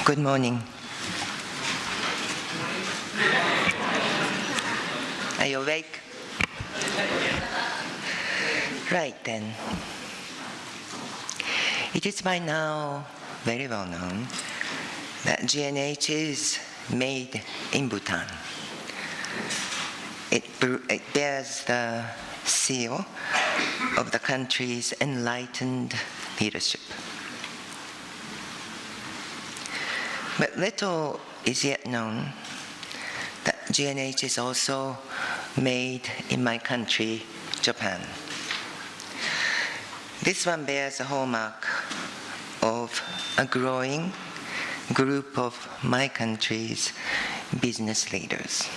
Good morning. Are you awake? Right then. It is by now very well known that GNH is made in Bhutan. It bears the seal of the country's enlightened leadership. But little is yet known that GNH is also made in my country, Japan. This one bears the hallmark of a growing group of my country's business leaders.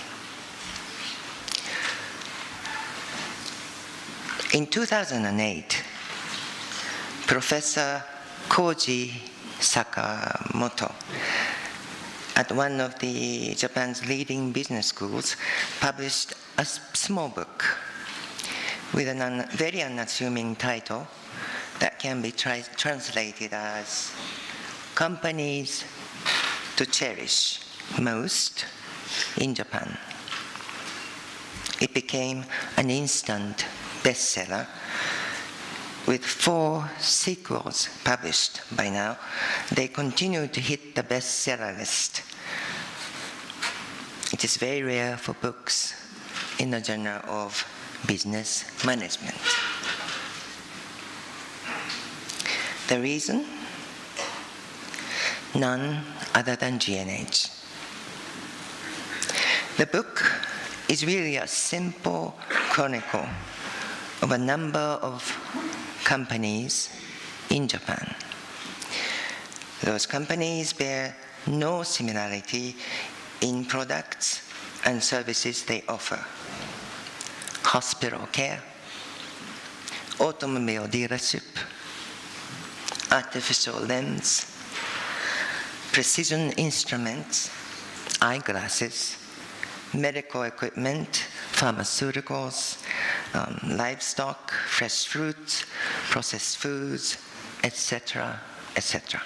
In 2008, Professor Koji Sakamoto at one of Japan's leading business schools published a small book with a very unassuming title that can be translated as Companies to Cherish Most in Japan. It became an instant bestseller with 4 sequels published by now. They continue to hit the bestseller list. It is very rare for books in the genre of business management. The reason? None other than GNH. The book is really a simple chronicle of a number of companies in Japan. Those companies bear no similarity in products and services they offer. Hospital care, automobile dealership, artificial limbs, precision instruments, eyeglasses, medical equipment, pharmaceuticals, livestock, fresh fruits, processed foods, etc., etc.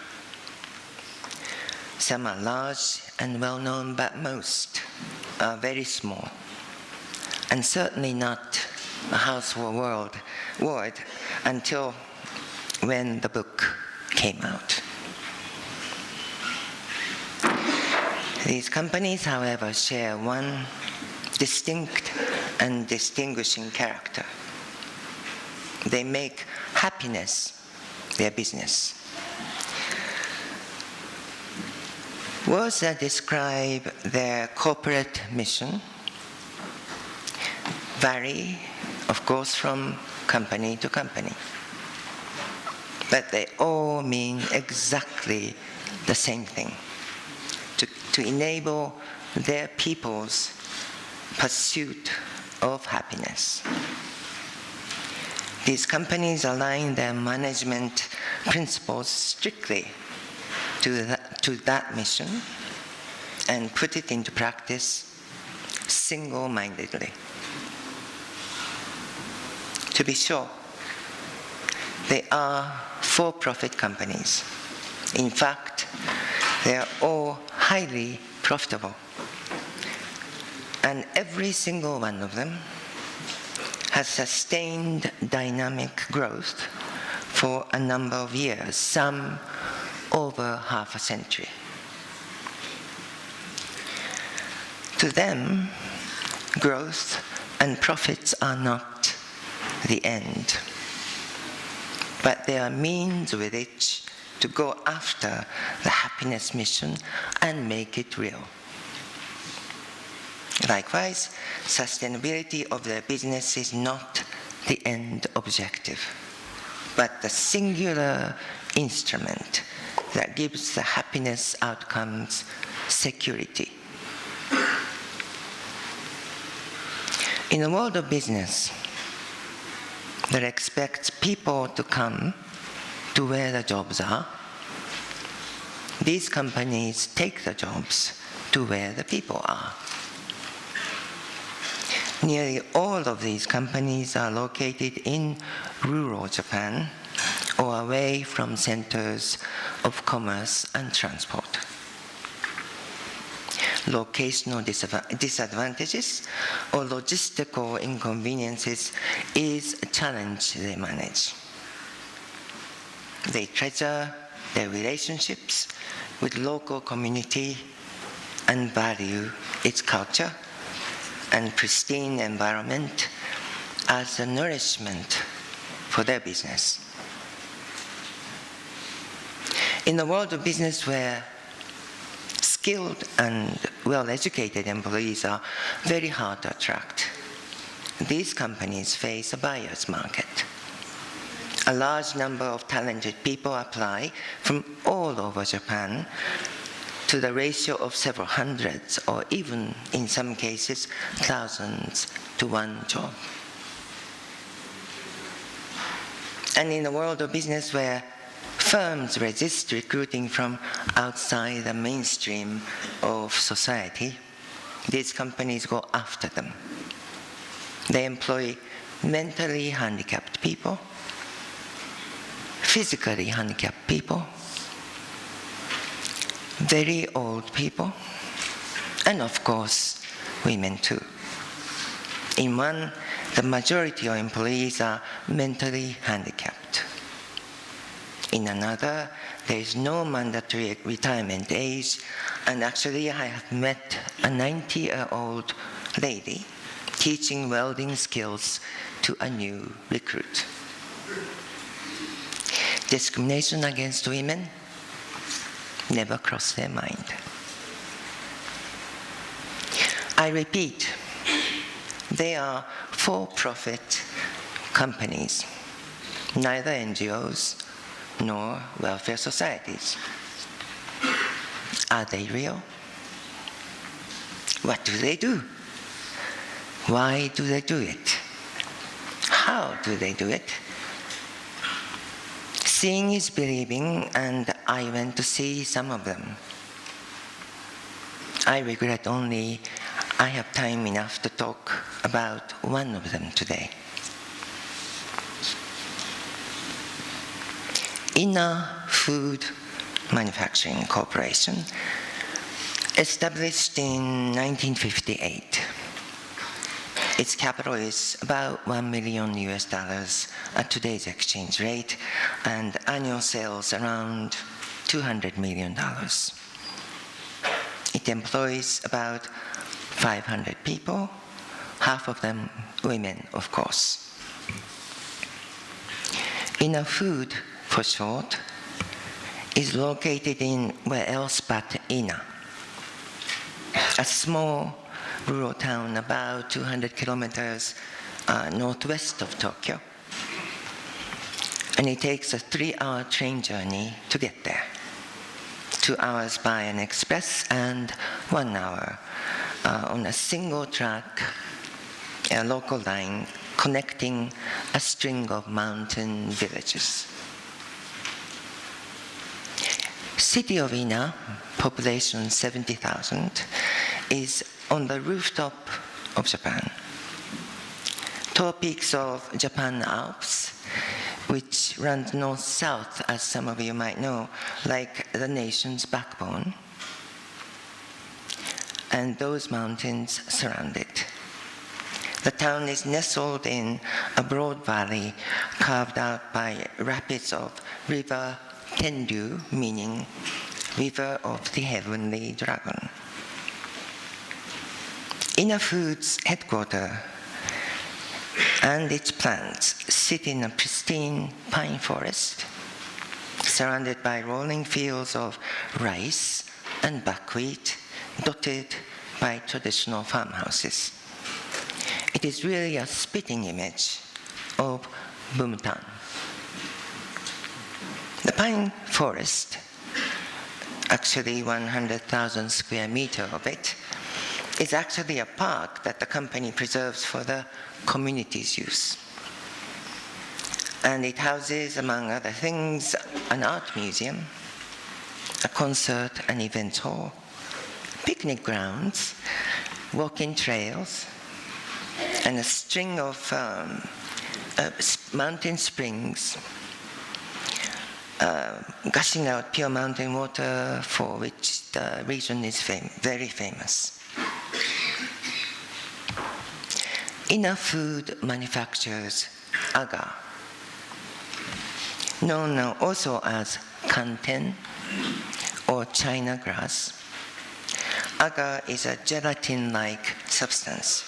Some are large and well-known, but most are very small, and certainly not a household word until when the book came out. These companies, however, share one distinct and distinguishing character. They make happiness their business. Words that describe their corporate mission vary, of course, from company to company. But they all mean exactly the same thing: to enable their people's pursuit of happiness. These companies align their management principles strictly to that mission and put it into practice single-mindedly. To be sure, they are for-profit companies. In fact, they are all highly profitable. And every single one of them has sustained dynamic growth for a number of years, some over half a century. To them, growth and profits are not the end, but they are means with which to go after the happiness mission and make it real. Likewise, sustainability of their business is not the end objective, but the singular instrument that gives the happiness outcomes security. In the world of business that expects people to come to where the jobs are, these companies take the jobs to where the people are. Nearly all of these companies are located in rural Japan or away from centers of commerce and transport. locational disadvantages or logistical inconveniences is a challenge they manage. They treasure their relationships with local community and value its culture and pristine environment as a nourishment for their business. In the world of business where skilled and well-educated employees are very hard to attract, these companies face a buyer's market. A large number of talented people apply from all over Japan to the ratio of several hundreds, or even in some cases, thousands to one job. And in the world of business where firms resist recruiting from outside the mainstream of society, these companies go after them. They employ mentally handicapped people, physically handicapped people, very old people, and of course, women too. In one, the majority of employees are mentally handicapped. In another, there is no mandatory retirement age, and actually I have met a 90-year-old lady teaching welding skills to a new recruit. Discrimination against women never crossed their mind. I repeat, they are for-profit companies, neither NGOs nor welfare societies. Are they real? What do they do? Why do they do it? How do they do it? Seeing is believing, and I went to see some of them. I regret only I have time enough to talk about one of them today. Food Manufacturing Corporation, established in 1958. Its capital is about $1 million at today's exchange rate, and annual sales around $200 million. It employs about 500 people, half of them women, of course. Food, for short, is located in where else but Ina, a small rural town about 200 kilometers northwest of Tokyo. And it takes a 3-hour train journey to get there. 2 hours by an express and 1 hour on a single track, a local line connecting a string of mountain villages. City of Ina, population 70,000, is on the rooftop of Japan. Tall peaks of Japan Alps, which runs north-south, as some of you might know, like the nation's backbone. And those mountains surround it. The town is nestled in a broad valley carved out by rapids of River Tendu, meaning River of the Heavenly Dragon. Ina Foods' headquarters and its plants sit in a pristine pine forest, surrounded by rolling fields of rice and buckwheat, dotted by traditional farmhouses. It is really a spitting image of Bhutan. The pine forest, actually 100,000 square meters of it, is actually a park that the company preserves for the community's use. And it houses, among other things, an art museum, a concert and event hall, picnic grounds, walking trails, and a string of mountain springs gushing out pure mountain water, for which the region is very famous. Ina Food manufactures agar, known also as kanten or China grass. Agar is a gelatin-like substance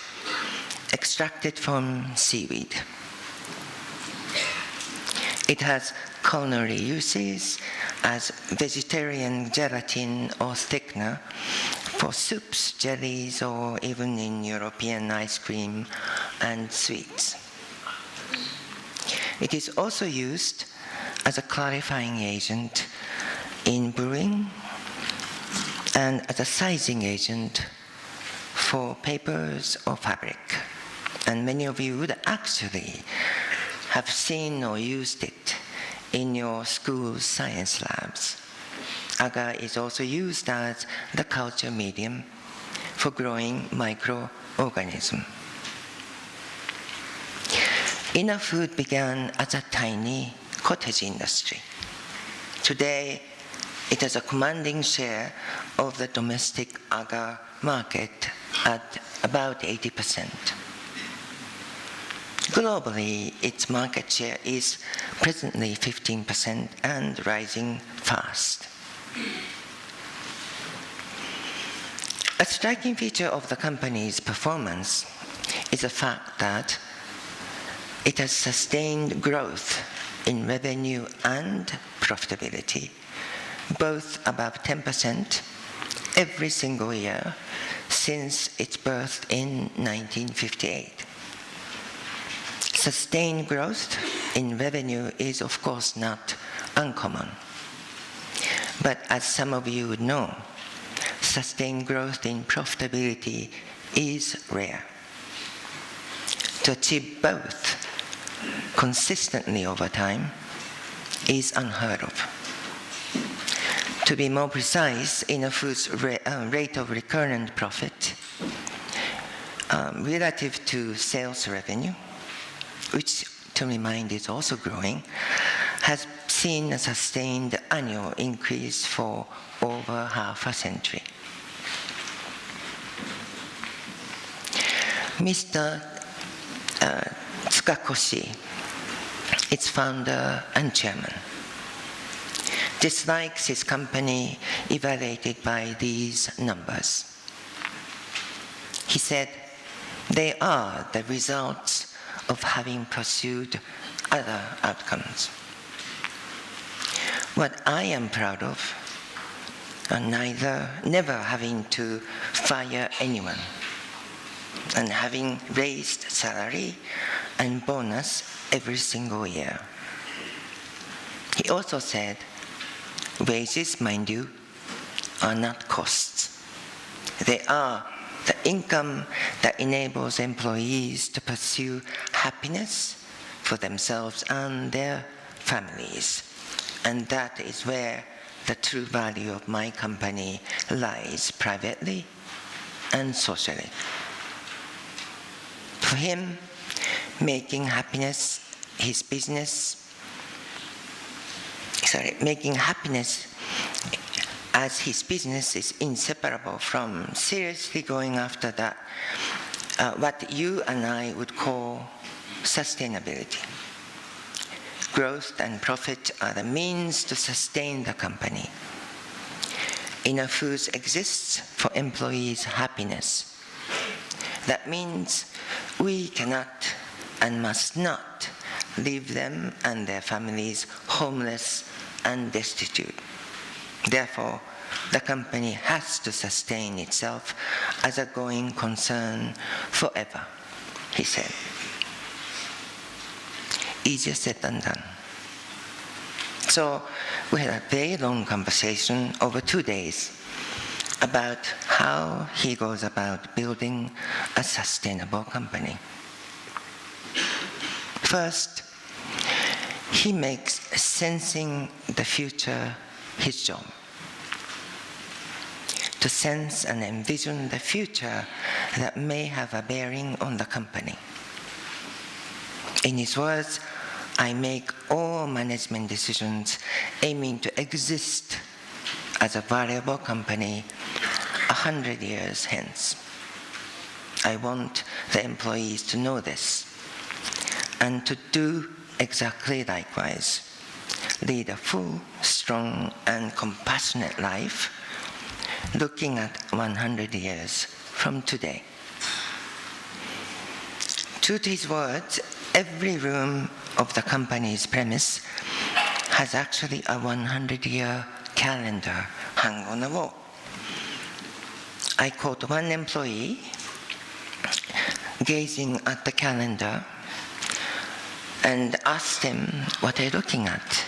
extracted from seaweed. It has culinary uses as vegetarian gelatin or thickener for soups, jellies, or even in European ice cream and sweets. It is also used as a clarifying agent in brewing and as a sizing agent for papers or fabric. And many of you would actually have seen or used it in your school's science labs. Agar is also used as the culture medium for growing microorganisms. Ina Food began as a tiny cottage industry. Today, it has a commanding share of the domestic agar market at about 80%. Globally, its market share is presently 15% and rising fast. A striking feature of the company's performance is the fact that it has sustained growth in revenue and profitability, both above 10% every single year since its birth in 1958. Sustained growth in revenue is, of course, not uncommon. But as some of you would know, sustained growth in profitability is rare. To achieve both consistently over time is unheard of. To be more precise, Ina Food's rate of recurrent profit relative to sales revenue, which, to remind, is also growing, has seen a sustained annual increase for over half a century. Mr. Tsukakoshi, its founder and chairman, dislikes his company evaluated by these numbers. He said, they are the results of having pursued other outcomes. What I am proud of, never having to fire anyone, and having raised salary and bonus every single year. He also said, wages, mind you, are not costs. They are the income that enables employees to pursue happiness for themselves and their families. And that is where the true value of my company lies, privately and socially. For him, making happiness as his business is inseparable from seriously going after that, what you and I would call sustainability. Growth and profit are the means to sustain the company. Ina Foods exists for employees' happiness. That means we cannot and must not leave them and their families homeless and destitute. Therefore, the company has to sustain itself as a going concern forever, he said. Easier said than done. So we had a very long conversation over 2 days about how he goes about building a sustainable company. First, he makes sensing the future his job. To sense and envision the future that may have a bearing on the company. In his words, I make all management decisions aiming to exist as a valuable company 100 years hence. I want the employees to know this and to do exactly likewise. Lead a full, strong, and compassionate life, looking at 100 years from today. True to his words, every room of the company's premise has actually a 100-year calendar hung on the wall. I caught one employee gazing at the calendar and asked him, "What are you looking at?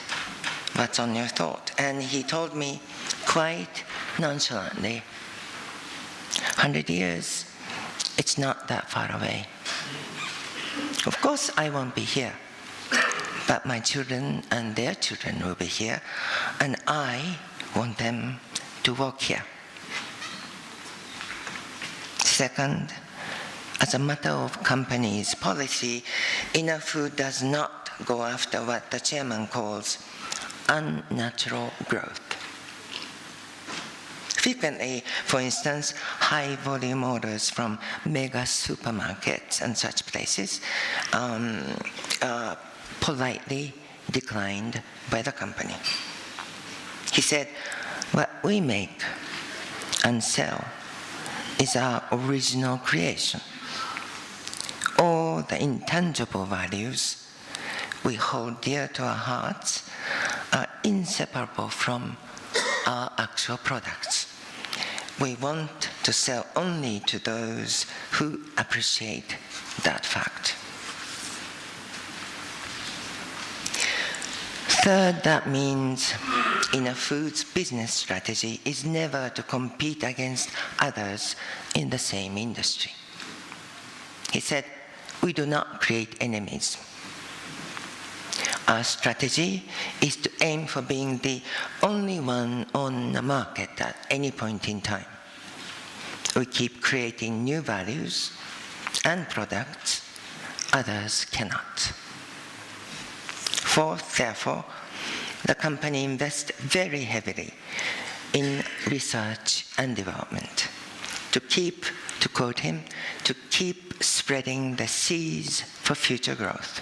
What's on your thought?" And he told me quite nonchalantly, 100 years, it's not that far away. Of course, I won't be here, but my children and their children will be here, and I want them to walk here. Second, as a matter of company's policy, Inafood does not go after what the chairman calls unnatural growth. Frequently, for instance, high volume orders from mega supermarkets and such places are politely declined by the company. He said, "What we make and sell is our original creation. All the intangible values we hold dear to our hearts are inseparable from our actual products. We want to sell only to those who appreciate that fact." Third, that means Inafood's business strategy is never to compete against others in the same industry. He said, "We do not create enemies. Our strategy is to aim for being the only one on the market at any point in time. We keep creating new values and products others cannot." Fourth, therefore, the company invests very heavily in research and development to quote him, to keep spreading the seeds for future growth.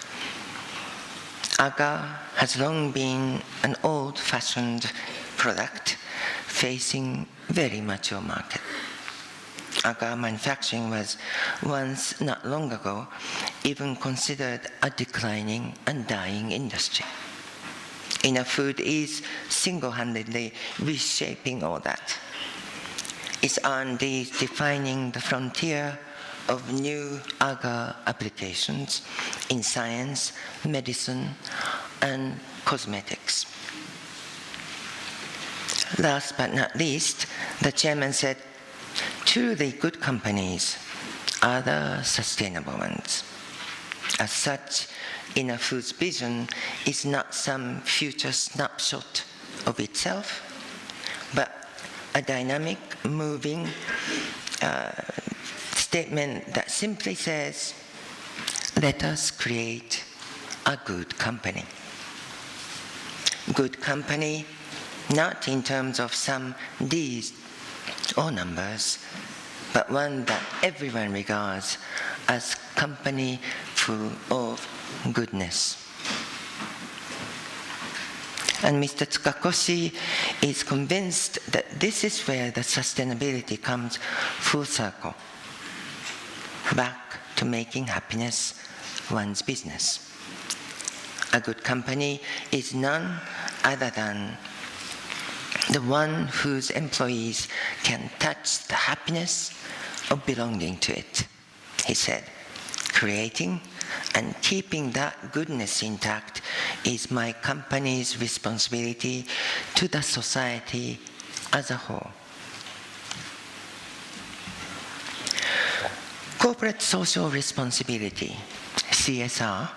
Agar has long been an old-fashioned product facing very mature market. Agar manufacturing was once, not long ago, even considered a declining and dying industry. Inafood is single-handedly reshaping all that. Its R&D is defining the frontier of new agar applications in science, medicine, and cosmetics. Last but not least, the chairman said, "Truly good companies are the sustainable ones." As such, Inafood's vision is not some future snapshot of itself, but a dynamic, moving statement that simply says, "Let us create a good company." Good company, not in terms of some deeds or numbers, but one that everyone regards as company full of goodness. And Mr. Tsukakoshi is convinced that this is where the sustainability comes full circle, back to making happiness one's business. A good company is none other than the one whose employees can touch the happiness of belonging to it, he said. Creating and keeping that goodness intact is my company's responsibility to the society as a whole. Corporate social responsibility, CSR,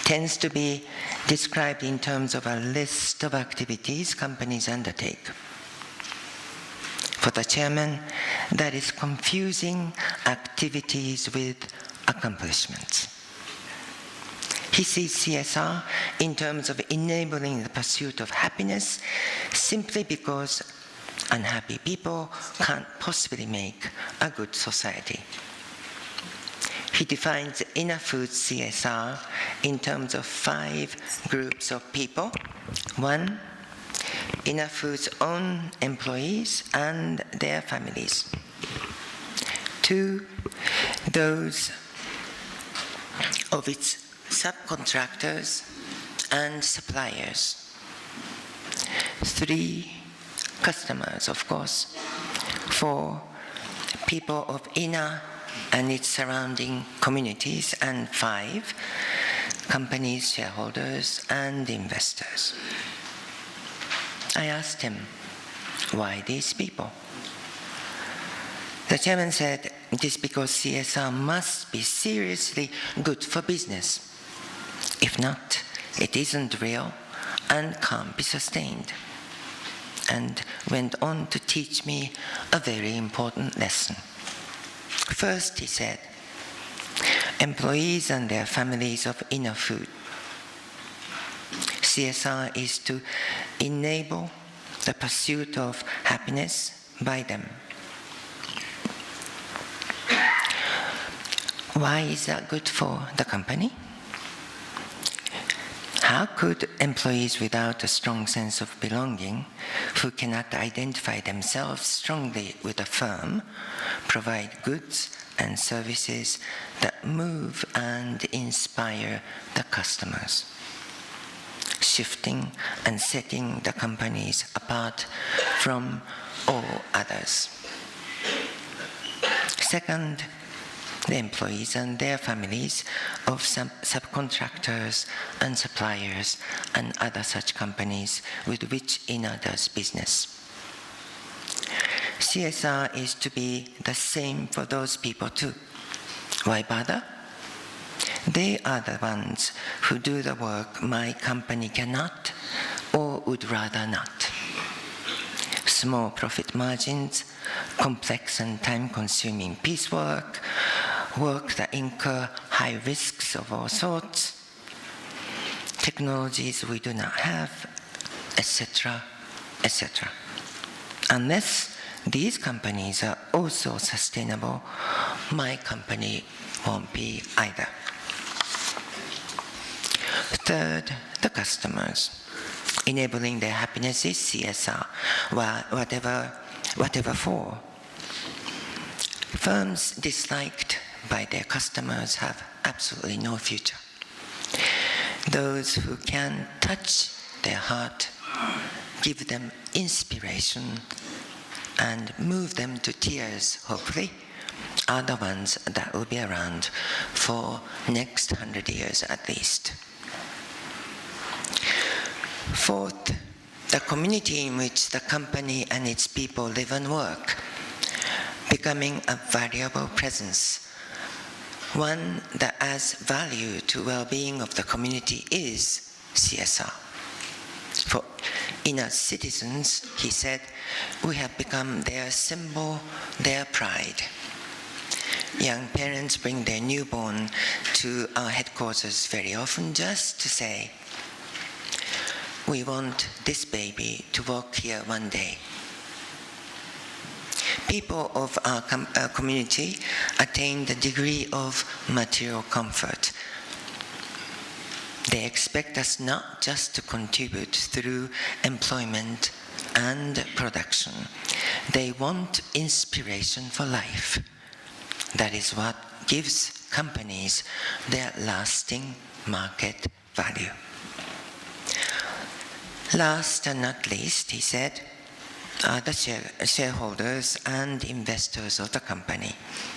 tends to be described in terms of a list of activities companies undertake. For the chairman, that is confusing activities with accomplishments. He sees CSR in terms of enabling the pursuit of happiness simply because unhappy people can't possibly make a good society. He defines Inafood CSR in terms of 5 groups of people. 1, Inafood's own employees and their families. 2, those of its subcontractors and suppliers. 3, customers, of course. 4, people of Ina and its surrounding communities. And 5, companies, shareholders, and investors. I asked him, why these people? The chairman said, it is because CSR must be seriously good for business. If not, it isn't real and can't be sustained. And went on to teach me a very important lesson. First, he said, employees and their families of Inafood. CSR is to enable the pursuit of happiness by them. Why is that good for the company? How could employees without a strong sense of belonging, who cannot identify themselves strongly with a firm, provide goods and services that move and inspire the customers, shifting and setting the companies apart from all others? Second, the employees and their families of some subcontractors and suppliers and other such companies with which Ina does business. CSR is to be the same for those people too. Why bother? They are the ones who do the work my company cannot or would rather not. Small profit margins, complex and time-consuming piecework, work that incur high risks of all sorts, technologies we do not have, etc., etc. Unless these companies are also sustainable, my company won't be either. Third, the customers. Enabling their happiness is CSR, whatever for. Firms disliked by their customers have absolutely no future. Those who can touch their heart, give them inspiration, and move them to tears, hopefully, are the ones that will be around for next 100 years at least. Fourth, the community in which the company and its people live and work, becoming a valuable presence. One that adds value to well-being of the community is CSR. For Ina's citizens, he said, we have become their symbol, their pride. Young parents bring their newborn to our headquarters very often just to say, we want this baby to walk here one day. People of our community attain the degree of material comfort. They expect us not just to contribute through employment and production. They want inspiration for life. That is what gives companies their lasting market value. Last and not least, he said, are the shareholders and investors of the company,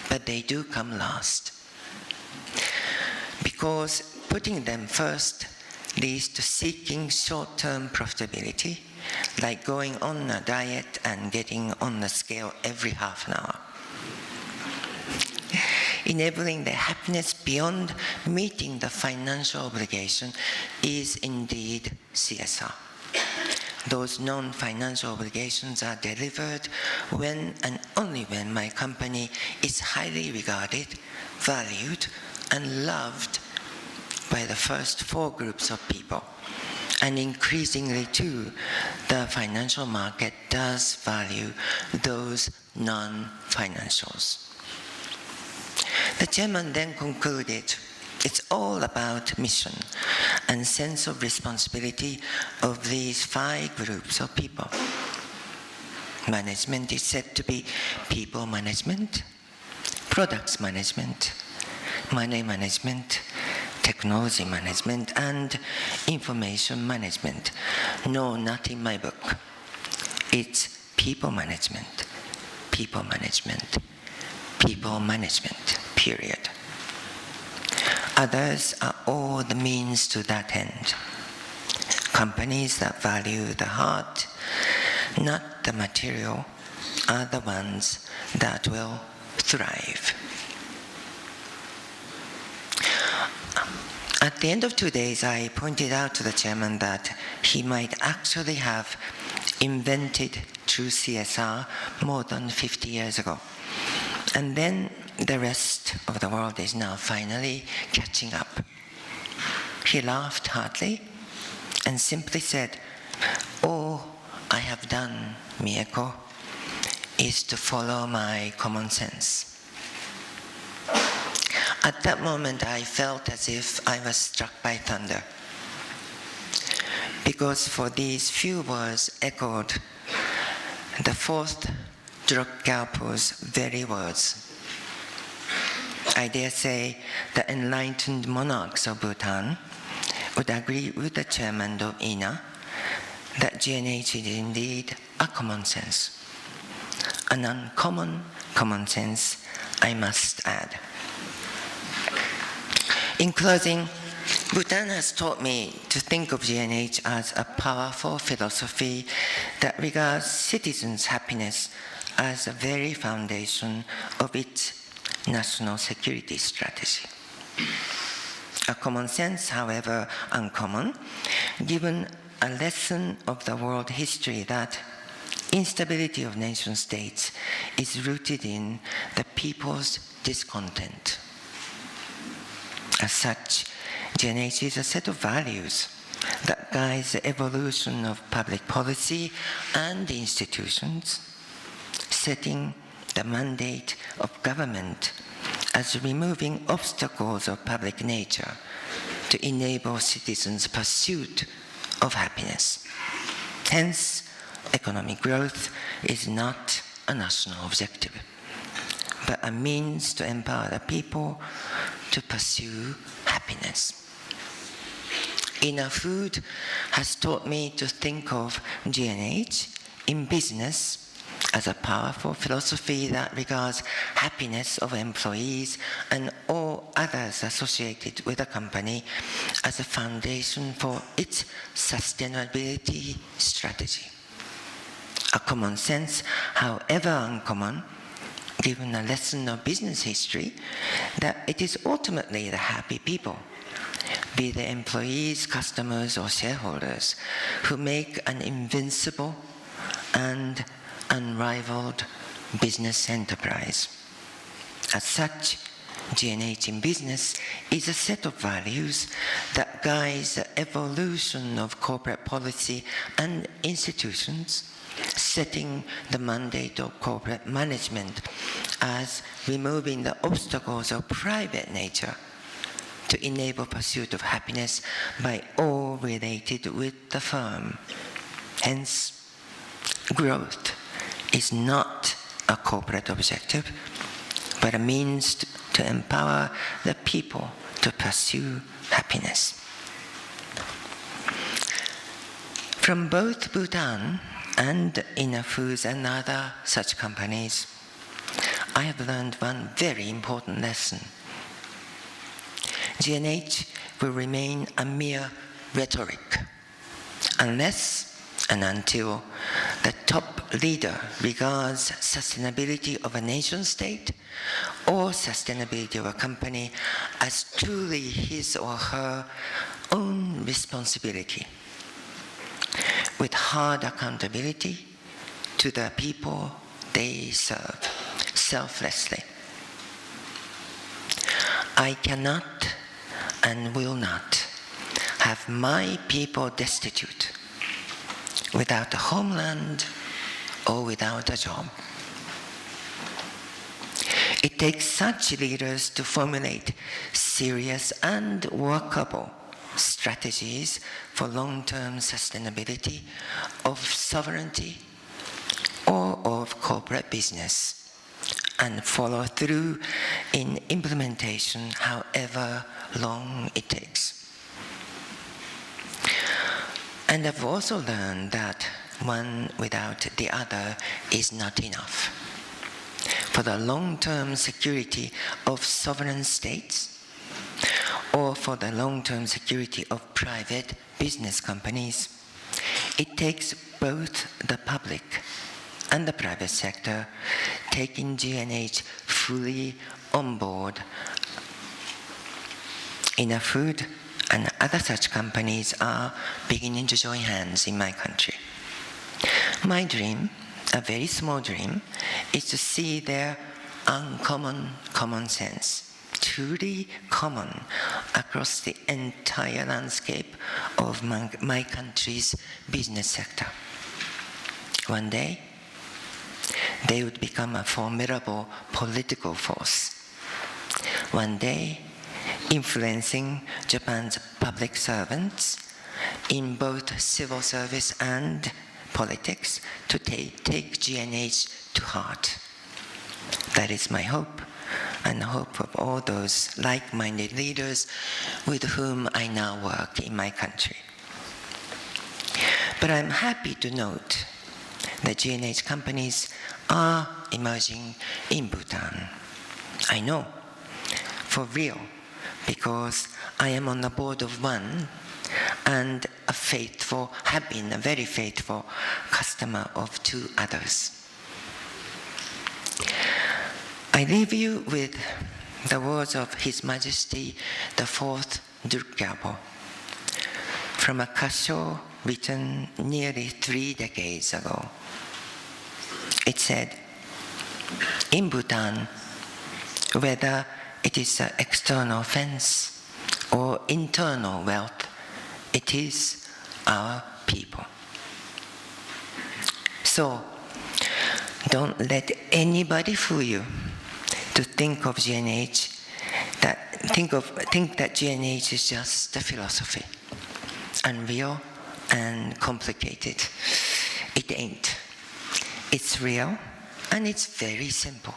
but they do come last. Because putting them first leads to seeking short-term profitability, like going on a diet and getting on the scale every half an hour. Enabling their happiness beyond meeting the financial obligation is indeed CSR. Those non-financial obligations are delivered when and only when my company is highly regarded, valued, and loved by the first 4 groups of people. And increasingly too, the financial market does value those non-financials. The chairman then concluded, it's all about mission and sense of responsibility of these 5 groups of people. Management is said to be people management, products management, money management, technology management, and information management. No, not in my book. It's people management, people management, people management, period. Others are all the means to that end. Companies that value the heart, not the material, are the ones that will thrive. At the end of 2 days, I pointed out to the chairman that he might actually have invented true CSR more than 50 years ago. And then the rest of the world is now finally catching up. He laughed heartily and simply said, all I have done, Mieko, is to follow my common sense. At that moment, I felt as if I was struck by thunder, because for these few words echoed the 4th Drukgyalpo's very words. I dare say the enlightened monarchs of Bhutan would agree with the chairman of INA that GNH is indeed a common sense. An uncommon common sense, I must add. In closing, Bhutan has taught me to think of GNH as a powerful philosophy that regards citizens' happiness as the very foundation of its national security strategy. A common sense, however uncommon, given a lesson of the world history that instability of nation states is rooted in the people's discontent. As such, GNH is a set of values that guides the evolution of public policy and institutions, setting the mandate of government as removing obstacles of public nature to enable citizens' pursuit of happiness. Hence, economic growth is not a national objective, but a means to empower the people to pursue happiness. Inner food has taught me to think of GNH in business as a powerful philosophy that regards happiness of employees and all others associated with a company as a foundation for its sustainability strategy. A common sense, however uncommon, given a lesson of business history, that it is ultimately the happy people, be they employees, customers, or shareholders, who make an invincible and unrivaled business enterprise. As such, GNH in business is a set of values that guides the evolution of corporate policy and institutions, setting the mandate of corporate management as removing the obstacles of private nature to enable pursuit of happiness by all related with the firm. Hence, growth is not a corporate objective, but a means to empower the people to pursue happiness. From both Bhutan and Inner Foods and other such companies, I have learned one very important lesson. GNH will remain a mere rhetoric unless and until the top leader regards sustainability of a nation state or sustainability of a company as truly his or her own responsibility, with hard accountability to the people they serve, selflessly. I cannot and will not have my people destitute, without a homeland or without a job. It takes such leaders to formulate serious and workable strategies for long-term sustainability of sovereignty or of corporate business, and follow through in implementation however long it takes. And I've also learned that one without the other is not enough. For the long-term security of sovereign states, or for the long-term security of private business companies, it takes both the public and the private sector taking G&H fully on board. Food and other such companies are beginning to join hands in my country. My dream, a very small dream, is to see their uncommon common sense, truly common across the entire landscape of my country's business sector. One day, they would become a formidable political force. One day, influencing Japan's public servants in both civil service and politics to take G&H to heart. That is my hope, and the hope of all those like-minded leaders with whom I now work in my country. But I'm happy to note that G&H companies are emerging in Bhutan. I know, for real, because I am on the board of one and have been a very faithful customer of two others. I leave you with the words of His Majesty the Fourth Drukgyalpo from a kasho written nearly 3 decades ago. It said, in Bhutan, whether it is an external fence or internal wealth, it is our people. So, don't let anybody fool you to think of G&H, think that G&H is just a philosophy, unreal and complicated. It ain't. It's real and it's very simple.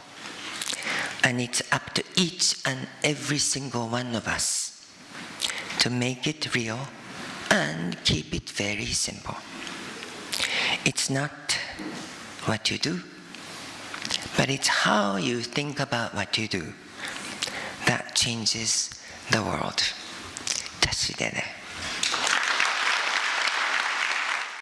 And it's up to each and every single one of us to make it real and keep it very simple. It's not what you do, but it's how you think about what you do that changes the world. 私でね。